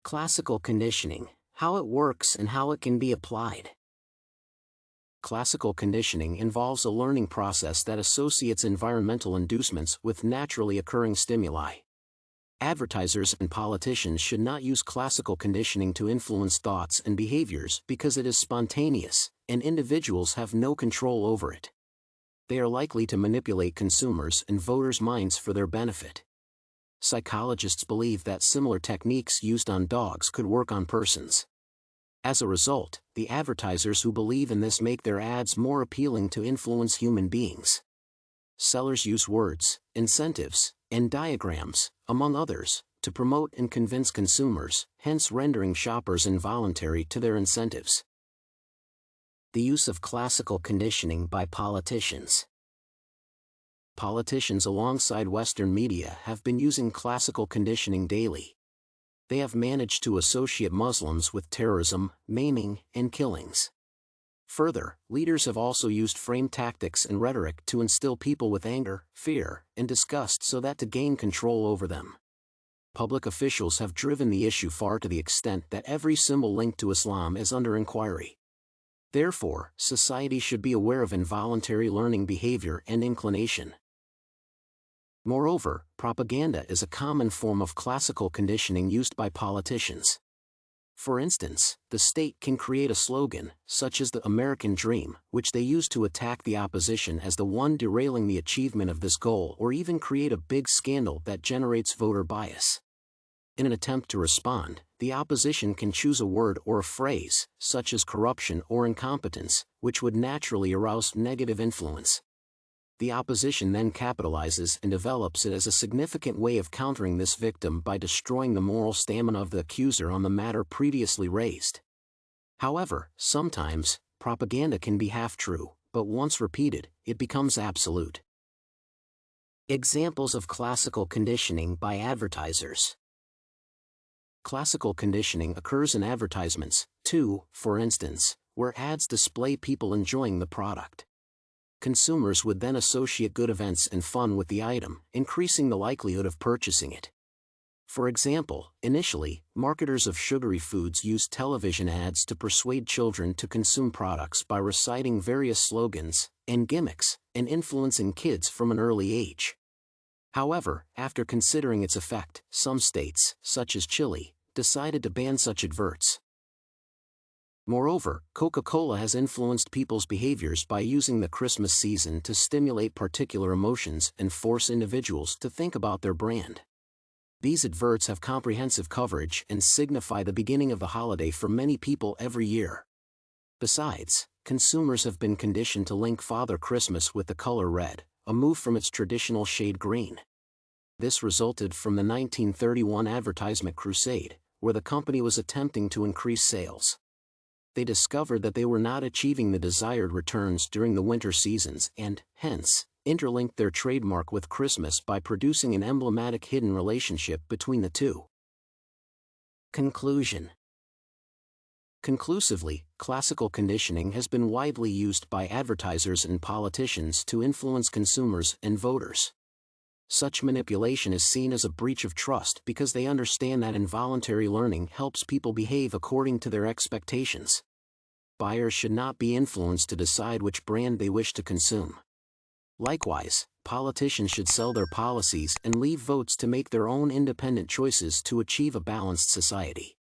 Classical conditioning, how it works and how it can be applied. Classical conditioning involves a learning process that associates environmental inducements with naturally occurring stimuli. Advertisers and politicians should not use classical conditioning to influence thoughts and behaviors because it is spontaneous, and individuals have no control over it. They are likely to manipulate consumers and voters' minds for their benefit. Psychologists believe that similar techniques used on dogs could work on persons. As a result, the advertisers who believe in this make their ads more appealing to influence human beings. Sellers use words, incentives, and diagrams, among others, to promote and convince consumers, hence rendering shoppers involuntary to their incentives. The use of classical conditioning by politicians. Politicians alongside Western media have been using classical conditioning daily. They have managed to associate Muslims with terrorism, maiming, and killings. Further, leaders have also used frame tactics and rhetoric to instill people with anger, fear, and disgust so that to gain control over them. Public officials have driven the issue far to the extent that every symbol linked to Islam is under inquiry. Therefore, society should be aware of involuntary learning behavior and inclination. Moreover, propaganda is a common form of classical conditioning used by politicians. For instance, the state can create a slogan, such as the American Dream, which they use to attack the opposition as the one derailing the achievement of this goal, or even create a big scandal that generates voter bias. In an attempt to respond, the opposition can choose a word or a phrase, such as corruption or incompetence, which would naturally arouse negative influence. The opposition then capitalizes and develops it as a significant way of countering this victim by destroying the moral stamina of the accuser on the matter previously raised. However, sometimes, propaganda can be half true, but once repeated, it becomes absolute. Examples of classical conditioning by advertisers. Classical conditioning occurs in advertisements, too, for instance, where ads display people enjoying the product. Consumers would then associate good events and fun with the item, increasing the likelihood of purchasing it. For example, initially, marketers of sugary foods used television ads to persuade children to consume products by reciting various slogans and gimmicks, and influencing kids from an early age. However, after considering its effect, some states, such as Chile, decided to ban such adverts. Moreover, Coca-Cola has influenced people's behaviors by using the Christmas season to stimulate particular emotions and force individuals to think about their brand. These adverts have comprehensive coverage and signify the beginning of the holiday for many people every year. Besides, consumers have been conditioned to link Father Christmas with the color red, a move from its traditional shade green. This resulted from the 1931 advertisement crusade, where the company was attempting to increase sales. They discovered that they were not achieving the desired returns during the winter seasons and, hence, interlinked their trademark with Christmas by producing an emblematic hidden relationship between the two. Conclusion. Conclusively, classical conditioning has been widely used by advertisers and politicians to influence consumers and voters. Such manipulation is seen as a breach of trust because they understand that involuntary learning helps people behave according to their expectations. Buyers should not be influenced to decide which brand they wish to consume. Likewise, politicians should sell their policies and leave votes to make their own independent choices to achieve a balanced society.